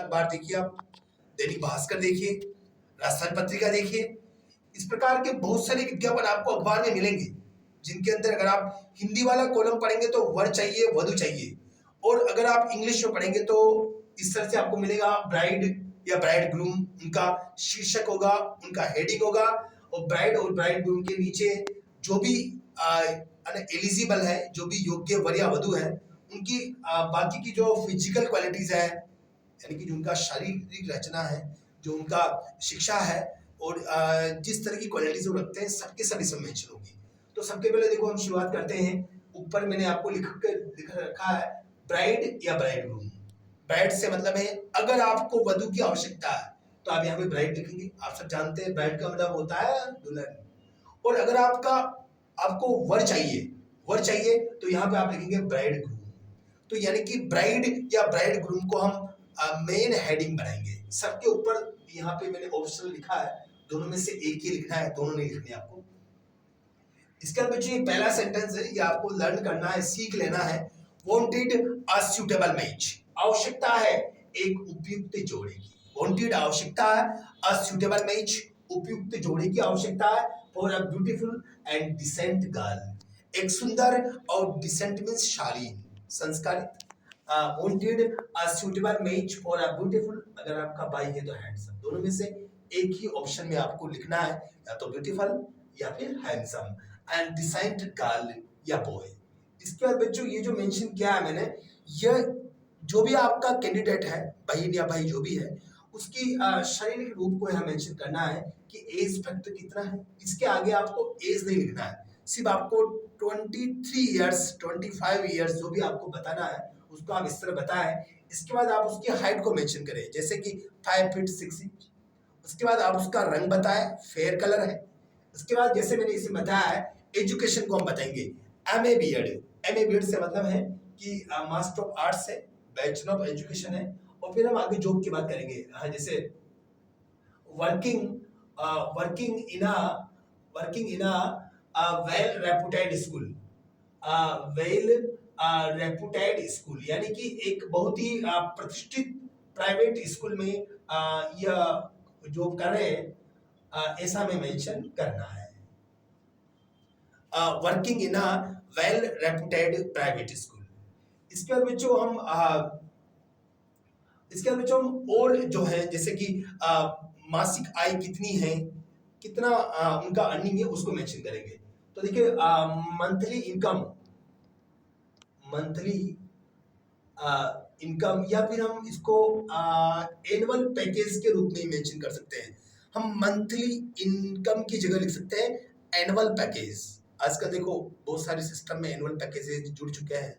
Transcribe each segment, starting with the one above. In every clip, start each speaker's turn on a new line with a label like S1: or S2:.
S1: अखबार देखिए, आप दैनिक भास्कर देखिए, राजस्थान पत्रिका देखिए, इस प्रकार के बहुत सारे विज्ञापन आपको अखबार में मिलेंगे, जिनके अंदर अगर आप हिंदी वाला कॉलम पढ़ेंगे तो वर चाहिए, वधु चाहिए, और अगर आप इंग्लिश में पढ़ेंगे तो इस तरह से आपको मिलेगा ब्राइड या ब्राइड ग्रूम, उनका शीर्षक होगा, उनका हेडिंग होगा, और ब्राइड और ब्राइड ग्रूम के नीचे जो भी एलिजिबल है, जो भी योग्य वर या वधु है, उनकी बाकी की जो फिजिकल क्वालिटीज है, यानी कि जो उनका शारीरिक रचना है, जो उनका शिक्षा है, और जिस तरह की क्वालिटीज वो रखते हैं, सबके सब इसमें मेंशन होगी। तो सबके पहले देखो हम शुरुआत करते हैं। ऊपर मैंने आपको लिख रखा है ब्राइड या ब्राइड ग्रूम। ब्राइड से मतलब है अगर आपको वधु की आवश्यकता है तो आप यहाँ पे ब्राइड लिखेंगे। आप सब जानते हैं ब्राइड का मतलब होता है दुल्हन। और अगर आपको वर चाहिए तो यहाँ पे आप लिखेंगे ब्राइड ग्रूम। तो यानी कि ब्राइड या ब्राइड ग्रूम को हम मेन हेडिंग बनाएंगे। सबके ऊपर यहाँ पे मैंने ऑप्शन लिखा है, दोनों में से एक ही लिखना है, दोनों नहीं लिखने आपको। इसके बाद बच्चों ये पहला सेंटेंस है, ये आपको लर्न करना है, सीख लेना है। वांटेड अ सूटेबल मैच, आवश्यकता है एक उपयुक्त जोड़े की। वांटेड आवश्यकता है, अ सूटेबल मैच उपयुक्त जोड़े की आवश्यकता है, for a beautiful and decent girl, एक सुंदर और डिसेंट मींस शालीन, संस्कारित। Wanted a suitable match for a beautiful, अगर आपका भाई है तो हैंडसम, दोनों में से एक ही ऑप्शन में आपको लिखना है, या तो ब्यूटीफुल या फिर हैंडसम, एंड डिसेंट गर्ल या बॉय। इसके बाद बच्चों ये जो मेंशन किया है मैंने, यह जो भी आपका कैंडिडेट है, बहन या भाई जो भी है, उसकी शारीरिक रूप को यहाँ मेंशन करना है कि एज फैक्टर कितना है। इसके आगे आपको एज नहीं लिखना है, सिर्फ आपको 23 इयर्स 25 इयर्स जो भी आपको बताना है उसको आप इस तरह बताएं। इसके बाद आप उसकी हाइट को मेंशन करें, जैसे कि 5 फीट 6 इंच। उसके बाद आप उसका रंग बताएं, फेयर कलर है। उसके बाद जैसे मैंने इसे बताया है, एजुकेशन को हम बताएंगे एमए बीएड। एमए बीएड से मतलब है कि मास्टर ऑफ आर्ट्स है, बैचलर ऑफ एजुकेशन है, और फिर हम आगे जॉब की बात करेंगे। हाँ, जैसे working working in a well reputed school, well reputed school, यानी कि एक बहुत ही प्रतिष्ठित प्राइवेट स्कूल में यह जॉब कर रहे हैं, ऐसा में मेंशन करना है। Working in a well reputed private school. इसके बाद बच्चों हम और जो है, जैसे कि मासिक आय कितनी है, कितना उनका अर्निंग है, उसको मेंशन करेंगे। तो देखिए मंथली इनकम, या फिर हम इसको एनुअल पैकेज के रूप में मेंशन कर सकते हैं। हम मंथली इनकम की जगह लिख सकते हैं एनुअल पैकेज। आजकल देखो बहुत सारे सिस्टम में एनुअल पैकेजेस जुड़ चुके हैं,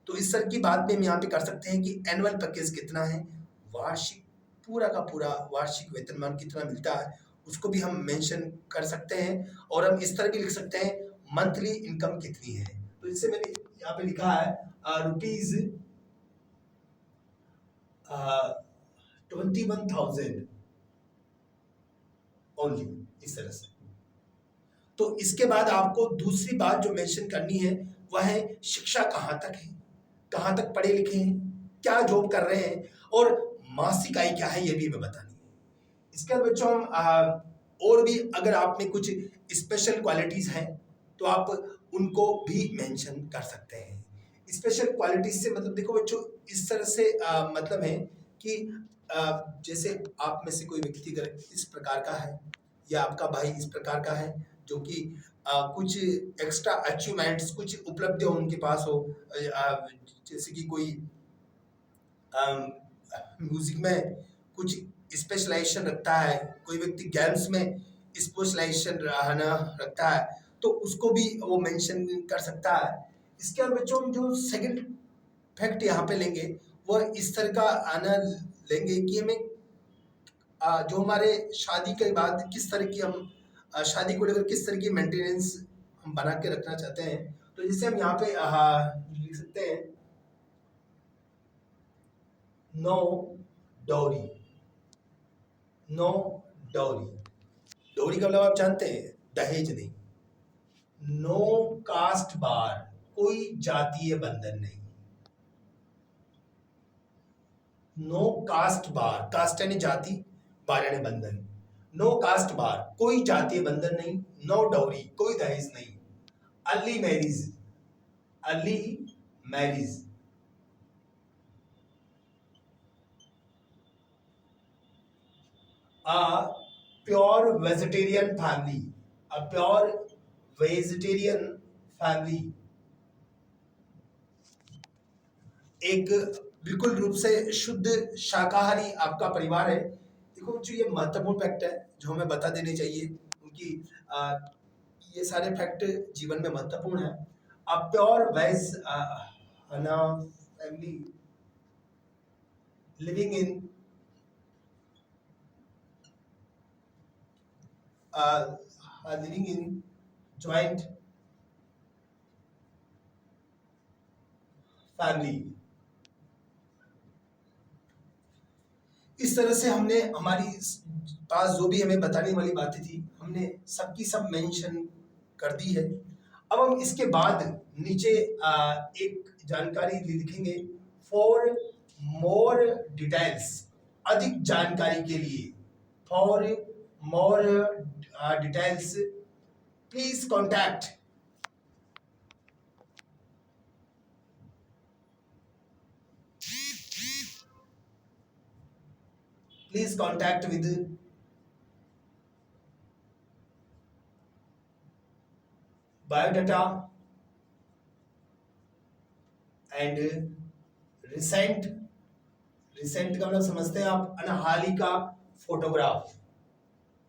S1: तो इस तरह की बात भी हम यहाँ पे कर सकते हैं कि एनुअल पैकेज कितना है, वार्षिक पूरा का पूरा वार्षिक वेतनमान कितना मिलता है, उसको भी हम मेंशन कर सकते हैं। और हम इस तरह भी लिख सकते हैं मंथली इनकम कितनी है। तो इससे मैंने यहाँ पे लिखा है रुपीज 21,000 ओनली, इस तरह से। तो इसके बाद आपको दूसरी बात जो मेंशन करनी है वह है शिक्षा कहाँ तक है, कहाँ तक पढ़े लिखे हैं, क्या जॉब कर रहे हैं, और मासिक आय क्या है, ये भी हमें बतानी है। इसके बाद बच्चों हम और भी अगर आप में कुछ स्पेशल क्वालिटीज हैं तो आप उनको भी मेंशन कर सकते हैं। स्पेशल क्वालिटीज से मतलब देखो बच्चों, इस तरह से मतलब है कि जैसे आप में से कोई व्यक्ति अगर इस प्रकार का है, या आपका भाई इस प्रकार का है, जो कि कुछ एक्स्ट्रा अचीवमेंट्स, कुछ उपलब्धियां उनके पास हो, जैसे कि कोई म्यूजिक में कुछ स्पेशलाइजेशन रखता है, कोई व्यक्ति गेम्स में स्पेशलाइजेशन रखता है, तो उसको भी वो मेंशन कर सकता है। इसके बाद बच्चों हम जो सेकंड फैक्ट यहाँ पे लेंगे वो इस तरह का आना लेंगे कि हमें जो हमारे शादी के बाद किस तरह की हम शादी को लेकर किस तरह की मेंटेनेंस हम बना के रखना चाहते हैं। तो जैसे हम यहाँ पे लिख सकते हैं no dowry. No dowry, dowry का मतलब आप जानते हैं, दहेज नहीं। नो कास्ट बार, कोई जातीय बंधन नहीं। नो कास्ट बार, कास्ट यानी जाति, बार यानी बंधन। नो कास्ट बार, कोई जातीय बंधन नहीं। नो डाउरी, कोई दहेज नहीं। Early marriage, early marriage. अ प्योर वेजिटेरियन फैमिली, अ प्योर वेजिटेरियन फैमिली, एक बिल्कुल रूप से शुद्ध शाकाहारी आपका परिवार है। देखो जो ये महत्वपूर्ण फैक्ट है जो हमें बता देने चाहिए, क्योंकि ये सारे फैक्ट जीवन में महत्वपूर्ण है। अ प्योर वेज हना family living in living in joint family. इस तरह से हमने हमारी पास जो भी हमें बताने वाली बातें थी हमने सबकी सब मेंशन कर दी है। अब हम इसके बाद नीचे एक जानकारी लिखेंगे, फॉर मोर डिटेल्स, अधिक जानकारी के लिए, for more details please contact, please contact with biodata and recent, recent का मतलब समझते हैं आप, हाल ही का photograph,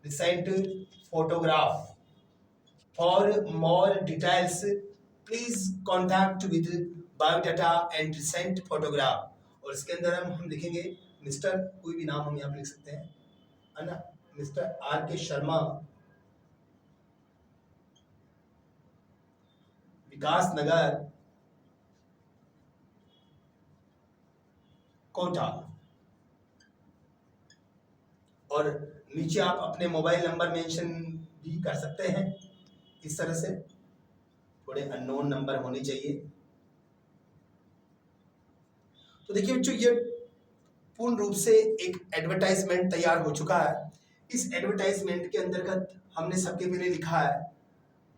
S1: recent photograph. For more details please contact with biodata and recent photograph. और इसके अंदर हम लिखेंगे मिस्टर, कोई भी नाम हम यहाँ पे लिख सकते हैं, है ना, मिस्टर आर के शर्मा, विकास नगर, कोटा। और नीचे आप अपने मोबाइल नंबर मेंशन भी कर सकते हैं। इस तरह से थोड़े अननोन नंबर होने चाहिए। तो देखिए बच्चों, ये पूर्ण रूप से एक एडवर्टाइजमेंट तैयार हो चुका है। इस एडवर्टाइजमेंट के अंतर्गत हमने सबके पहले लिखा है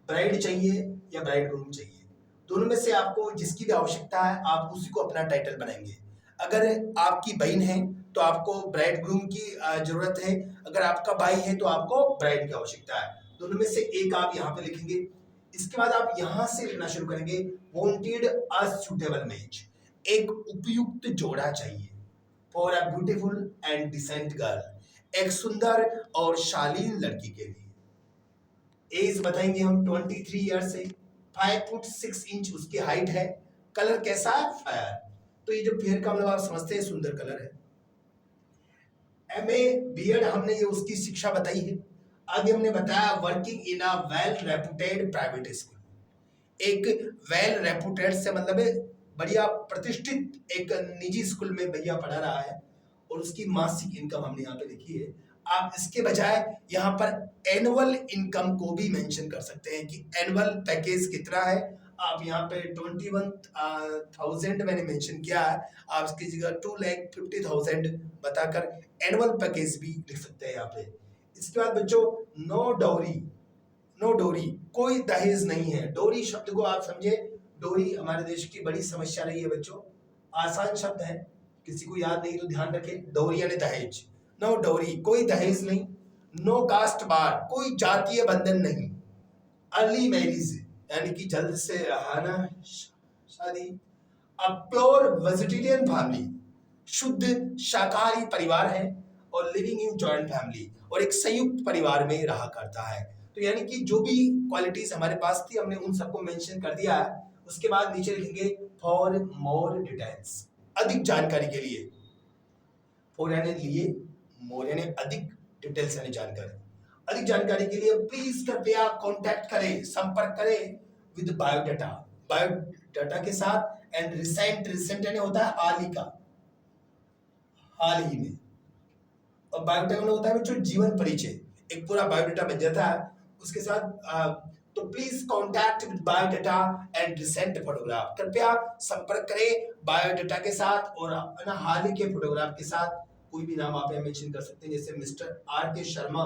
S1: ब्राइड चाहिए या ब्राइड ग्रूम चाहिए, दोनों में से आपको जिसकी भी आवश्यकता है आप उसी को अपना टाइटल बनाएंगे। अगर आपकी बहन है तो आपको ब्राइड ग्रूम की जरूरत है, अगर आपका भाई है तो आपको ब्राइड की आवश्यकता है। दोनों में से एक आप यहाँ पे लिखेंगे। इसके बाद आप यहाँ से लिखना शुरू करेंगे, वांटेड अ सूटेबल मैच, एक उपयुक्त जोड़ा चाहिए, for a beautiful and decent girl, एक सुंदर और शालीन लड़की के लिए। एज बताएंगे हम 23 ईयर से, 5 फुट 6 इंच उसकी हाइट है, कलर कैसा है, फायर। तो ये जो फेयर का मतलब आप समझते हैं सुंदर कलर है। एमए बीएड हमने ये उसकी शिक्षा बताई है। आगे हमने बताया working in a well reputed private school, एक वेल रेपुटेड से मतलब है बढ़िया प्रतिष्ठित एक निजी स्कूल में भैया पढ़ा रहा है, और उसकी मासिक इनकम हमने यहाँ पे लिखी है। आप इसके बजाय यहाँ पर एनुअल इनकम को भी मेंशन कर सकते हैं कि एनुअल पैकेज कितना है। आप यहाँ पे 21,000 मैंने मेंशन किया है, आप इसकी जगह 2,50,000 बताकर एनुअल पैकेज भी लिख सकते हैं यहाँ पे। इसके बाद बच्चों, नो डाउरी, नो डोरी, कोई दहेज नहीं है। डोरी शब्द को आप समझे, डोरी हमारे देश की बड़ी समस्या रही है बच्चों, आसान शब्द है, किसी को याद नहीं तो ध्यान रखें, डोरी यानी दहेज। नो डोरी, कोई दहेज नहीं। नो कास्ट बार, कोई जातीय बंधन नहीं। अर्ली मैरिज यानी कि जल्द से है ना शादी। अ प्योर वेजिटेरियन फैमिली, शुद्ध शाकाहारी परिवार है, और लिविंग इन जॉइंट फैमिली, और एक संयुक्त परिवार में रहा करता है। तो यानी कि जो भी क्वालिटीज हमारे पास थी हमने उन सबको मेंशन कर दिया है। उसके बाद नीचे लिखेंगे फॉर मोर डिटेल्स, अधिक जानकारी के लिए, फॉर यानी लिए, मोर यानी अधिक, डिटेल्स यानी जानकारी। अधिक जानकारी के लिए प्लीज कृपया कांटेक्ट करें, संपर्क करें विद बायोडाटा, बायोडाटा के साथ, एंड रिसेंट, रिसेंट यानी होता है हाल ही का, हाल ही में। और बायोडाटा में होता है बच्चों जीवन परिचय, एक पूरा बायोडाटा बन जाता है उसके साथ। तो please contact with biodata and recent photograph. कृपया संपर्क करें बायोडाटा के साथ और ना हाल ही के फोटोग्राफ के साथ। कोई भी नाम आप मेंशन कर सकते हैं, जैसे मिस्टर आर के शर्मा,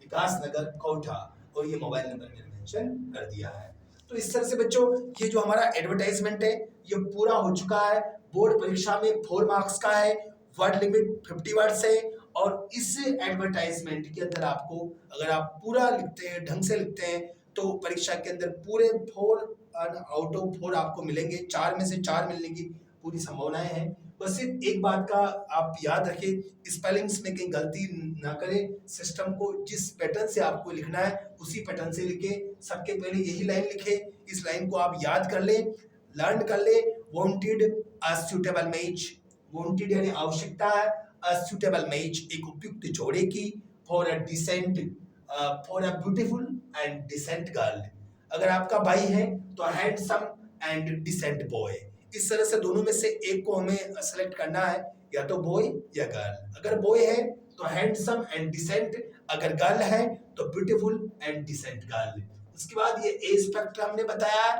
S1: विकास नगर, कोठा, और ये मोबाइल नंबर मैंने मेंशन कर दिया है। तो इस तरह से बच्चों ये जो हमारा एडवर्टाइजमेंट है ये पूरा हो चुका है। बोर्ड परीक्षा में 4 मार्क्स का है, वर्ड लिमिट 50 वर्ड्स है, और इस एडवर्टाइजमेंट के अंदर आपको अगर आप पूरा लिखते हैं, ढंग से लिखते हैं, तो परीक्षा के अंदर पूरे 4 आउट ऑफ 4 आपको मिलेंगे। 4 में से 4 मिलने की पूरी संभावनाएं हैं। बस सिर्फ एक बात का आप याद रखें, स्पेलिंग्स में कहीं गलती ना करें। सिस्टम को जिस पैटर्न से आपको लिखना है उसी पैटर्न से लिखे। सबके पहले यही लाइन लिखे, इस लाइन को आप याद कर ले, लर्न कर ले। Wanted a suitable match, wanted यानी आवश्यकता है, अ सूटेबल मैच एक उपयुक्त जोड़े की, for a decent, for a beautiful and decent girl. अगर आपका भाई है तो हैंडसम एंड डिसेंट बॉय। इस तरह से दोनों में से एक को हमें सेलेक्ट करना है, या तो बॉय या गर्ल। अगर बॉय है तो हैंडसम एंड डिसेंट, अगर गर्ल है तो ब्यूटीफुल एंड डिसेंट गर्ल। उसके बाद ये एज फैक्टर हमने बताया,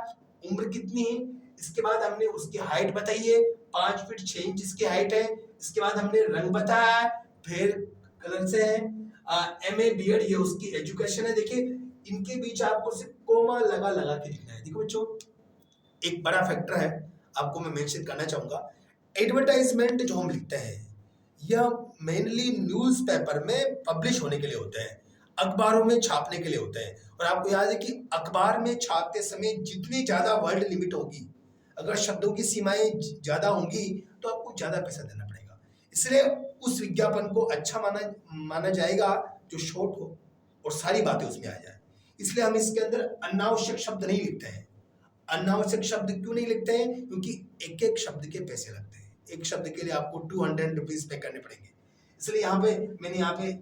S1: उम्र कितनी है। इसके बाद हमने उसकी हाइट बताई है, 5 फीट 6 इंच इसकी हाइट है। इसके बाद हमने रंग बताया, फेयर कलर से है, एमए बीएड ये उसकी एजुकेशन है। देखिए इनके बीच आपको सिर्फ कोमा लगा लगा के लिखना है। देखो बच्चों एक बड़ा फैक्टर है आपको मैं मेंशन करना चाहूंगा, एडवर्टाइजमेंट जो हम लिखते हैं यह मेनली न्यूज़पेपर में पब्लिश होने के लिए होते हैं, अखबारों में छापने के लिए होते हैं। और आपको याद है कि अखबार में छापते समय जितनी ज्यादा वर्ड लिमिट होगी, अगर शब्दों की सीमाएं ज्यादा होंगी तो आपको ज्यादा पैसा देना पड़ेगा। इसलिए उस विज्ञापन को अच्छा माना जाएगा जो शॉर्ट हो और सारी बातें उसमें आ जाए। इसलिए हम इसके अंदर अनावश्यक शब्द नहीं लिखते हैं। अनावश्यक शब्द क्यों नहीं लिखते हैं? क्योंकि एक एक शब्द के पैसे लगते हैं। एक शब्द के लिए आपको 200 रुपीज पे करने पड़ेंगे। इसलिए यहाँ पे मैंने यहाँ पे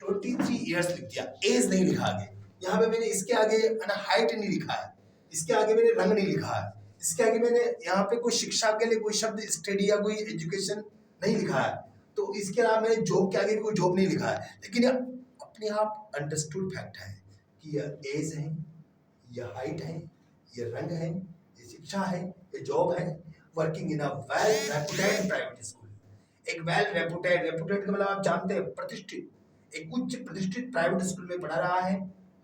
S1: 23 ईयर्स लिख दिया, एज नहीं लिखा आगे। यहाँ पे मैंने इसके आगे हाइट नहीं लिखा है, इसके आगे मैंने रंग नहीं लिखा है, इसके आगे मैंने यहाँ पे कोई शिक्षा के लिए कोई शब्द स्टडी या कोई एजुकेशन नहीं लिखा है। तो इसके अलावा मैंने जॉब के आगे कोई जॉब नहीं लिखा है। लेकिन यह अपने आप अंडरस्टूड फैक्ट है कि यह एज है, यह हाइट है, ये रंग है, ये शिक्षा है, ये जॉब है, working in a well reputed private school. एक वेल रेपुटेड का मतलब आप जानते हैं प्रतिष्ठित, एक उच्च प्रतिष्ठित प्राइवेट स्कूल में पढ़ा रहा है।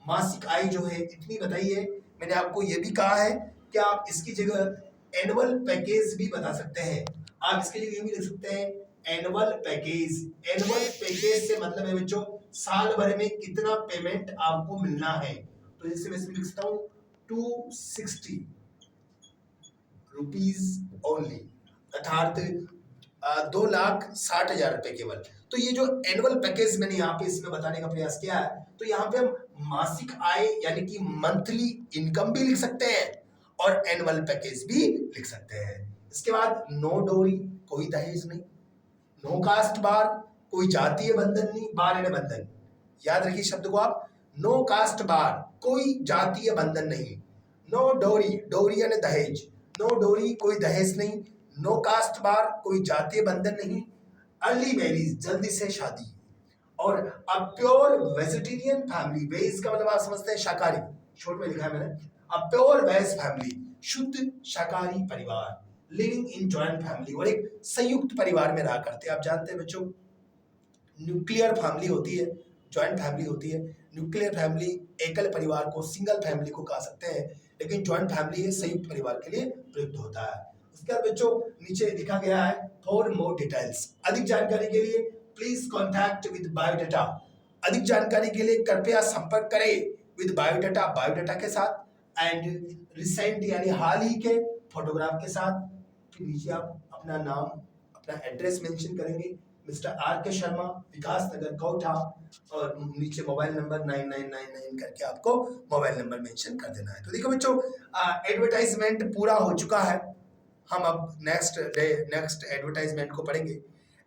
S1: मासिक आय जो है इतनी बताई है। मैंने आपको ये भी कहा है कि आप इसकी जगह एनुअल पैकेज भी बता सकते हैं। आप इसके जगह ये भी लिख सकते हैं एनुअल पैकेज। एनुअल पैकेज से मतलब है बच्चों साल भर में कितना पेमेंट आपको मिलना है। तो जैसे मैं इसमें लिख सकता हूँ 260 रुपीज ओनली, अर्थात 2,60,000 रुपए केवल। तो ये जो एनुअल पैकेज मैंने यहाँ पे इसमें बताने का प्रयास किया है, तो यहाँ पे हम मासिक आय यानी कि मंथली इनकम भी लिख सकते हैं और एनुअल पैकेज भी लिख सकते हैं। इसके बाद नो डोरी, कोई दहेज नहीं। नो कास्ट बार, कोई जातीय बंधन नहीं, बार यानी बंधन, याद रखिए शब्द को आप, नो कास्ट बार, कोई जातीय बंधन नहीं। नो डोरी, डोरी यानी दहेज, नो डोरी कोई दहेज नहीं। नो कास्ट बार, कोई जातीय बंधन नहीं। अर्ली मैरिज, जल्दी से शादी। और a pure vegetarian family, veg का मतलब आप समझते हैं शाकाहारी, शॉर्ट में लिखा है मैंने, अ प्योर वेज फैमिली, शुद्ध शाकाहारी परिवार, लिविंग इन जॉइंट फैमिली, और एक संयुक्त परिवार में रहा करते हैं। आप जानते हैं बच्चों न्यूक्लियर फैमिली होती है, जॉइंट फैमिली होती है। न्यूक्लियर फैमिली एकल परिवार को, सिंगल फैमिली को कह सकते हैं, लेकिन जॉइंट फैमिली संयुक्त परिवार के लिए प्रयुक्त होता है। उसके बाद बच्चों नीचे लिखा गया है फॉर मोर डिटेल्स, अधिक जानकारी के लिए प्लीज कॉन्टैक्ट विद बायोडाटा। अधिक जानकारी के लिए कृपया संपर्क करें विद बायोडाटा, बायोडाटा के साथ, एंड रिसेंट यानी हाल ही के फोटोग्राफ के साथ। फिर नीचे आप अपना नाम, अपना एड्रेस मेंशन करेंगे, मिस्टर आर के शर्मा, विकास नगर, कोठा, और नीचे मोबाइल नंबर 9999 करके आपको मोबाइल नंबर मेंशन कर देना है। तो देखो बच्चों एडवर्टाइजमेंट पूरा हो चुका है। हम अब नेक्स्ट एडवर्टाइजमेंट को पढ़ेंगे।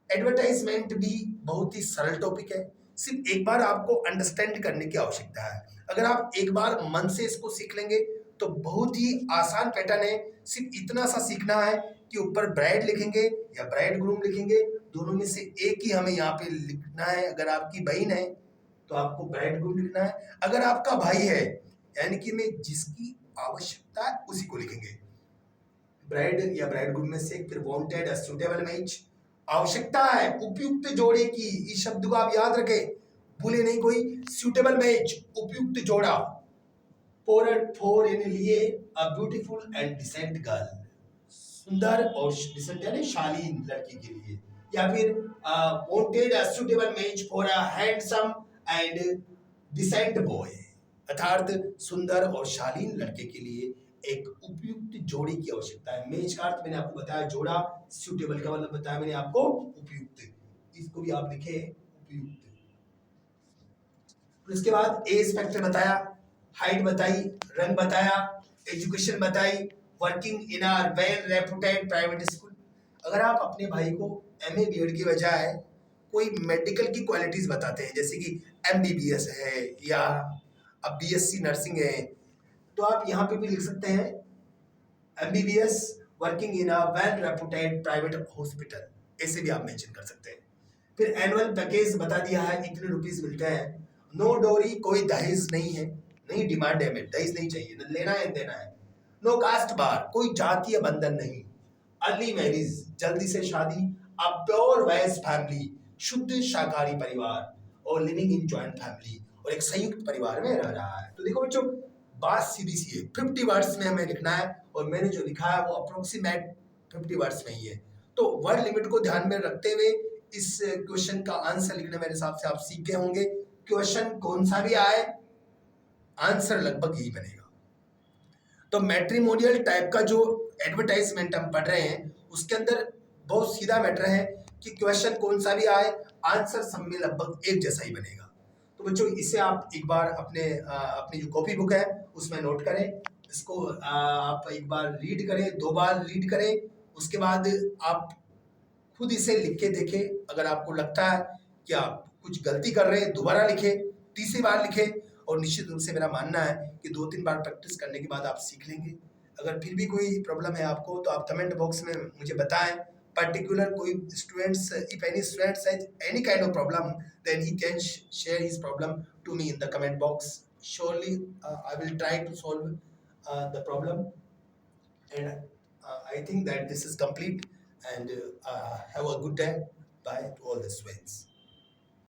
S1: एडवर्टाइजमेंट भी बहुत ही सरल टॉपिक है, सिर्फ एक बार आपको अंडरस्टैंड करने की आवश्यकता है। अगर आप एक बार मन से इसको सीख लेंगे तो बहुत ही आसान पैटर्न है। सिर्फ इतना सा सीखना है कि ऊपर ब्राइड लिखेंगे या ब्राइड ग्रूम लिखेंगे, दोनों में से एक ही हमें यहाँ पे लिखना है। अगर आपकी बहन है तो आपको ब्राइड ग्रूम लिखना है, अगर आपका भाई है यानी कि मैं जिसकी आवश्यकता है उसी को लिखेंगे। ब्राइड या ब्राइडग्रूम में से, फिर वांटेड सूटेबल मैच, आवश्यकता है उपयुक्त जोड़े की, इस शब्द को आप याद रखें, भूले नहीं कोई। सूटेबल मैच, उपयुक्त जोड़ा। फॉर यानी लिए, a beautiful and decent girl, सुंदर और डिसेंट यानी शालीन लड़की के लिए। या फिर wanted suitable match for a handsome and decent boy, अर्थात सुंदर और शालीन लड़के के लिए एक उपयुक्त जोड़ी की आवश्यकता है। मैच का अर्थ मैंने आपको बताया जोड़ा, सूटेबल का मतलब बताया मैंने आपको उपयुक्त, इसको भी आप लिखे उपयुक्त। फिर उसके बाद एज फैक्टर बताया, हाइट बताई, रंग बताया, एजुकेशन बताई, working in a well reputed private school. अगर आप अपने भाई को एमए बीएड की बजाय कोई मेडिकल की क्वालिटीज बताते हैं, जैसे कि एमबीबीएस है या अब बीएससी नर्सिंग है, तो आप यहाँ पे भी लिख सकते हैं MBBS working in a well reputed private hospital, ऐसे भी आप मेंशन कर सकते हैं। फिर एनुअल पैकेज बता दिया है, इतने रुपीस मिलते हैं। नो डोरी, कोई दहेज नहीं है, नहीं डिमांड है, हमें दहेज नहीं चाहिए, न लेना है देना है। नो कास्ट बार, कोई जातीय बंधन नहीं। अर्ली मैरिज, जल्दी से शादी। अ प्योर वेज फैमिली, शुद्ध शाकाहारी परिवार। और लिविंग इन जॉइंट फैमिली, और एक संयुक्त परिवार में रह रहा है। तो देखो बच्चों, बात सीधी सी है, 50 वर्ड्स में हमें लिखना है, और मैंने जो लिखा है वो अप्रोक्सीमेट 50 वर्ड्स में ही है। तो वर्ड लिमिट को ध्यान में रखते हुए इस क्वेश्चन का आंसर लिखना मेरे हिसाब से आप सीख गए होंगे। क्वेश्चन कौन सा भी आए, आंसर लगभग यही बनेगा। तो मैट्रिमोनियल टाइप का जो एडवर्टाइजमेंट हम पढ़ रहे हैं, उसके अंदर बहुत सीधा मैटर है कि क्वेश्चन कौन सा भी आए, आंसर सब में लगभग एक जैसा ही बनेगा। तो बच्चों, इसे आप एक बार अपनी जो कॉपी बुक है उसमें नोट करें, इसको आप एक बार रीड करें, 2 बार रीड करें, उसके बाद आप खुद इसे लिख के देखें। अगर आपको लगता है कि आप कुछ गलती कर रहे हैं, दोबारा लिखें, तीसरी बार लिखें, और निश्चित रूप से मेरा मानना है कि 2-3 बार प्रैक्टिस करने के बाद आप सीख लेंगे। अगर फिर भी कोई प्रॉब्लम है आपको, तो आप कमेंट बॉक्स में मुझे बताएं। पर्टिकुलर कोई students, if any students has any kind of problem, then he can share his problem to me in the comment box. Surely I will try to solve the problem, and I think that this is complete, and have a good day. Bye to all the students.